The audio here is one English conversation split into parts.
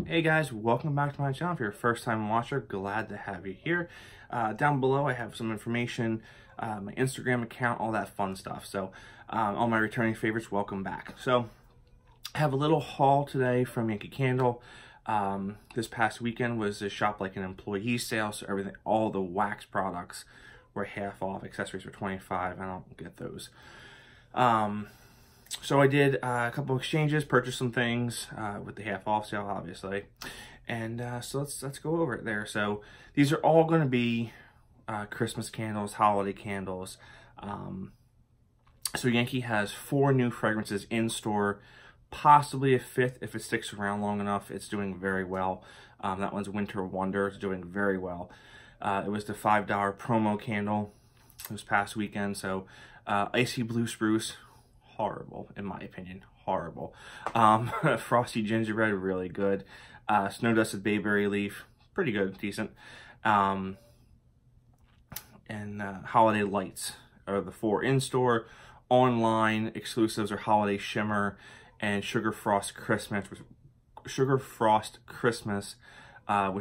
Hey guys, welcome back to my channel. If you're a first time watcher, glad to have you here. Down below I have some information, my Instagram account, all that fun stuff. So all my returning favorites, welcome back. So I have a little haul today from Yankee Candle. This past weekend was a shop like an employee sale, so everything, all the wax products were half off, accessories were 25. I don't get those. So I did a couple of exchanges, purchased some things with the half off sale, obviously. And so let's go over it there. So these are all going to be Christmas candles, holiday candles. So Yankee has 4 new fragrances in store, possibly a 5th if it sticks around long enough. It's doing very well. That one's Winter Wonder. It's doing very well. It was the $5 promo candle this past weekend. So Icy Blue Spruce, horrible in my opinion, horrible. Frosty Gingerbread, really good. Snow Dusted Bayberry Leaf, pretty good, decent. And Holiday Lights are the 4 in store. Online exclusives are Holiday Shimmer and Sugar Frost Christmas, which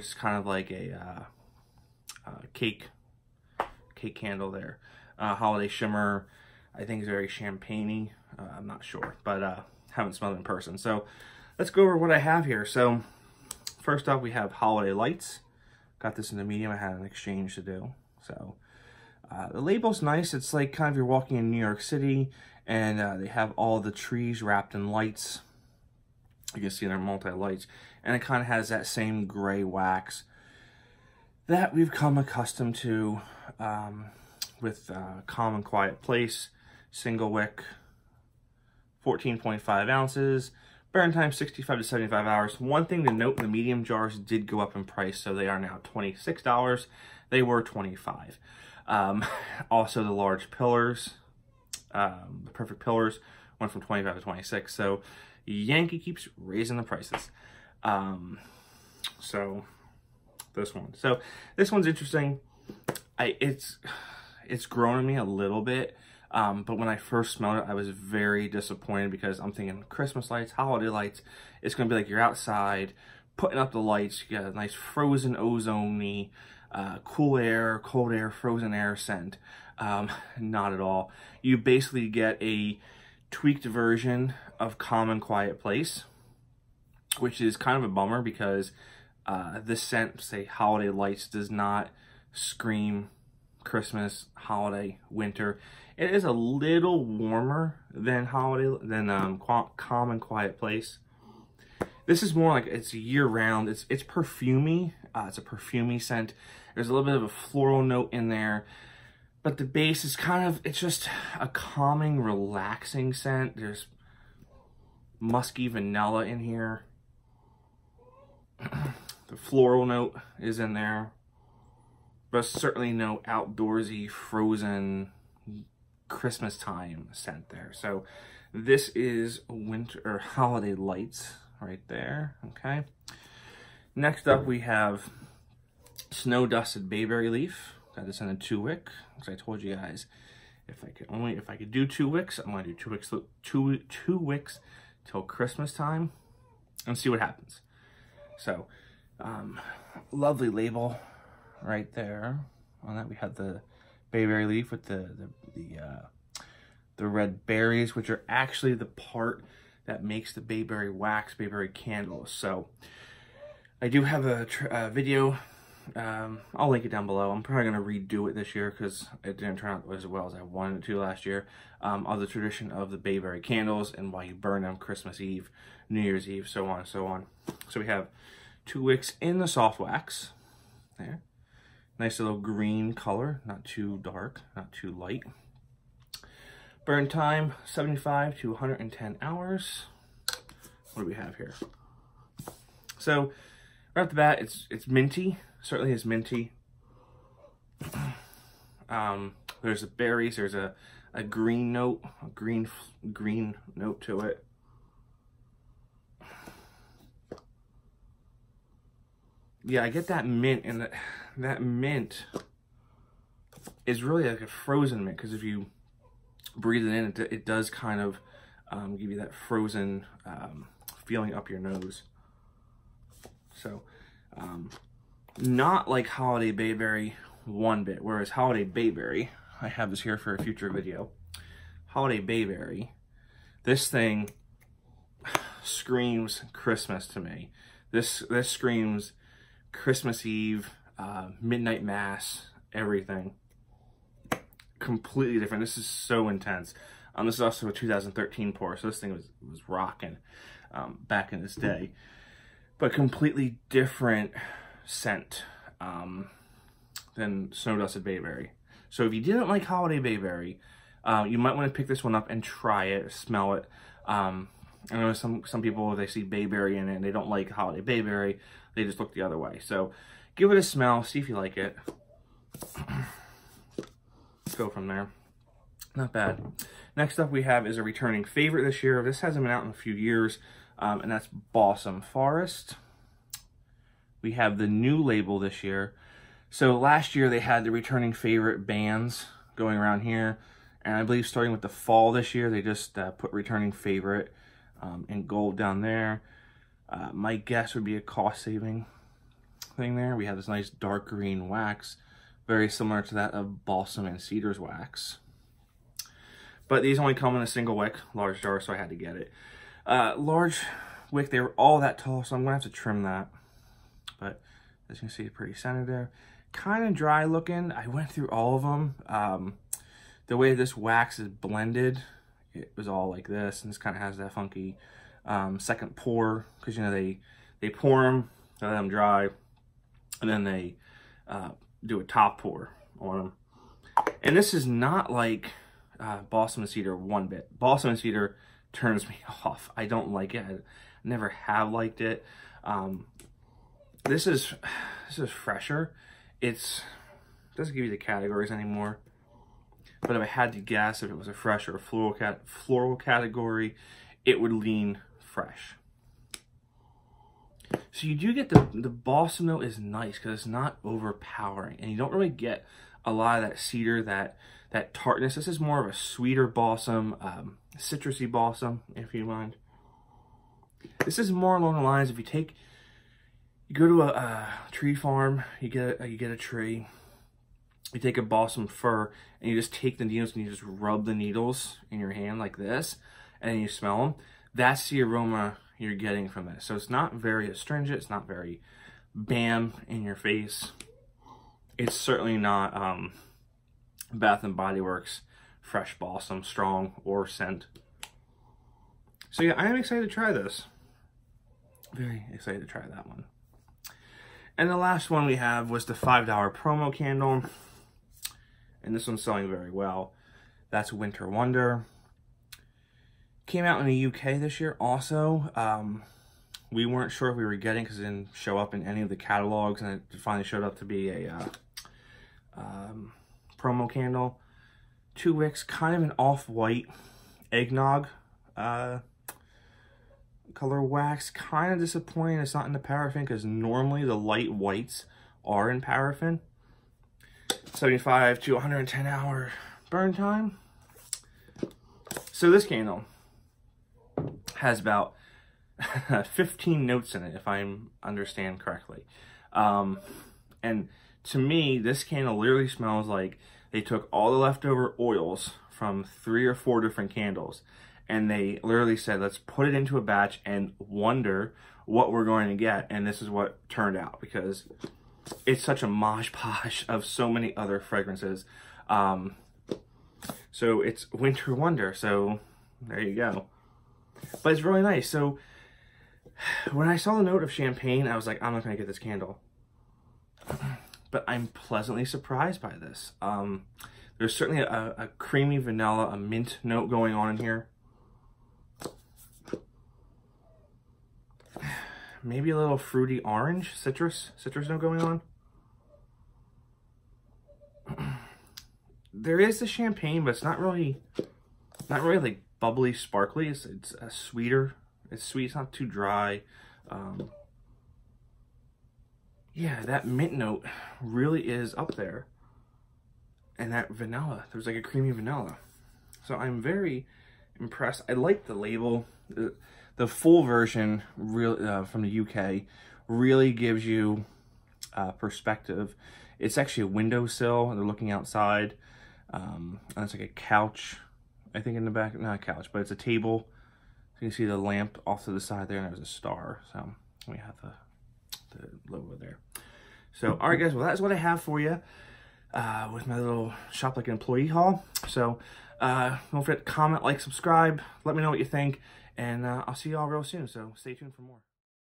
is kind of like a cake candle there. Holiday Shimmer, I think is very champagne-y. I'm not sure, but haven't smelled it in person. So let's go over what I have here. So first up, we have Holiday Lights. Got this in the medium. I had an exchange to do. So the label's nice. It's like kind of you're walking in New York City, and they have all the trees wrapped in lights. You can see they're multi-lights, and it kind of has that same gray wax that we've come accustomed to with Calm and Quiet Place, single wick, 14.5 ounces, burn time 65 to 75 hours. One thing to note, the medium jars did go up in price, so they are now $26. They were $25. Also the large pillars, the perfect pillars, went from 25 to 26. So Yankee keeps raising the prices. So this one's interesting. It's grown on me a little bit. But when I first smelled it, I was very disappointed because I'm thinking Christmas lights, holiday lights. It's going to be like you're outside putting up the lights. You got a nice frozen ozone-y, cool air, cold air, frozen air scent. Not at all. You basically get a tweaked version of Calm and Quiet Place, which is kind of a bummer because this scent, say Holiday Lights, does not scream Christmas, holiday, winter. It is a little warmer than Calm and Quiet Place. This is more like it's year-round. It's perfumey. It's a perfumey scent. There's a little bit of a floral note in there, but the base is it's just a calming, relaxing scent. There's musky vanilla in here. The floral note is in there, but certainly no outdoorsy, frozen Christmas time scent there. So this is winter or Holiday Lights right there. Okay. Next up, we have Snow Dusted Bayberry Leaf. Got this in a 2 wick. As I told you guys, if I could do 2 wicks, I'm gonna do 2 wicks till Christmas time and see what happens. So lovely label right there. On that we have the Bayberry Leaf with the red berries, which are actually the part that makes the Bayberry wax, Bayberry candles. So I do have a video. I'll link it down below. I'm probably going to redo it this year because it didn't turn out as well as I wanted it to last year. Of the tradition of the Bayberry candles and why you burn them Christmas Eve, New Year's Eve, so on and so on. So we have 2 wicks in the soft wax there. Nice little green color, not too dark, not too light. Burn time, 75 to 110 hours. What do we have here? So, right off the bat, it's minty. Certainly is minty. There's the berries. There's a green note, a green note to it. Yeah, I get that mint, and that mint is really like a frozen mint, because if you breathe it in, it does kind of give you that frozen feeling up your nose. So, not like Holiday Bayberry one bit, whereas Holiday Bayberry, I have this here for a future video. Holiday Bayberry, this thing screams Christmas to me. This screams Christmas Eve, midnight mass, everything. Completely different. This is so intense. This is also a 2013 pour, so this thing was rocking back in this day. But completely different scent than Snow Dusted Bayberry. So if you didn't like Holiday Bayberry, you might want to pick this one up and try it, smell it. I know some people, they see Bayberry in it and they don't like Holiday Bayberry. They just look the other way. So give it a smell, see if you like it. Go from there. Not bad. Next up we have is a returning favorite this year. This hasn't been out in a few years, and that's Balsam Forrest. We have the new label this year. So last year they had the returning favorite bands going around here, and I believe starting with the fall this year they just put returning favorite in gold down there. My guess would be a cost-saving thing there. We have this nice dark green wax, very similar to that of Balsam and Cedar's wax. But these only come in a single wick, large jar, so I had to get it. Large wick, they were all that tall, so I'm going to have to trim that. But as you can see, pretty scented there. Kind of dry looking. I went through all of them. The way this wax is blended, it was all like this, and this kind of has that funky second pour, because, you know, they pour them, they let them dry, and then they do a top pour on them. And this is not like Balsam and Cedar one bit. Balsam and Cedar turns me off. I don't like it. I never have liked it. This is fresher. It doesn't give you the categories anymore. But if I had to guess, if it was a fresh or a floral category, it would lean fresh. So you do get the balsam note is nice because it's not overpowering, and you don't really get a lot of that cedar, that tartness. This is more of a sweeter balsam, citrusy balsam, if you mind. This is more along the lines, if you go to a tree farm, you get a tree, you take a balsam fir, and you just take the needles and you just rub the needles in your hand like this, and then you smell them. That's the aroma you're getting from this. So it's not very astringent, it's not very bam in your face. It's certainly not Bath and Body Works fresh balsam, strong or scent. So yeah, I am excited to try this. Very excited to try that one. And the last one we have was the $5 promo candle. And this one's selling very well. That's Winter Wonder. Came out in the UK this year also. We weren't sure if we were getting because it didn't show up in any of the catalogs, and it finally showed up to be a promo candle. 2 wicks, kind of an off-white eggnog color wax. Kind of disappointing it's not in the paraffin, because normally the light whites are in paraffin. 75 to 110 hour burn time. So this candle has about 15 notes in it, if I understand correctly. And to me, this candle literally smells like they took all the leftover oils from 3 or 4 different candles, and they literally said, let's put it into a batch and wonder what we're going to get. And this is what turned out, because it's such a mosh posh of so many other fragrances. So it's Winter Wonder, so there you go. But it's really nice. So when I saw the note of champagne, I was like, I'm not going to get this candle. But I'm pleasantly surprised by this. There's certainly a creamy vanilla, a mint note going on in here. Maybe a little fruity orange, citrus note going on. There is the champagne, but it's not really like bubbly, sparkly. It's a sweeter. It's sweet. It's not too dry. Yeah, that mint note really is up there. And that vanilla, there's like a creamy vanilla. So I'm very impressed. I like the label. The full version from the UK really gives you perspective. It's actually a windowsill, and they're looking outside. And it's like a couch, I think, in the back. Not a couch, but it's a table. So you can see the lamp off to the side there, and there's a star. So we have the logo there. So, all right, guys. Well, that's what I have for you with my little Shop Like an Employee haul. So, don't forget to comment, like, subscribe. Let me know what you think. And I'll see you all real soon. So stay tuned for more.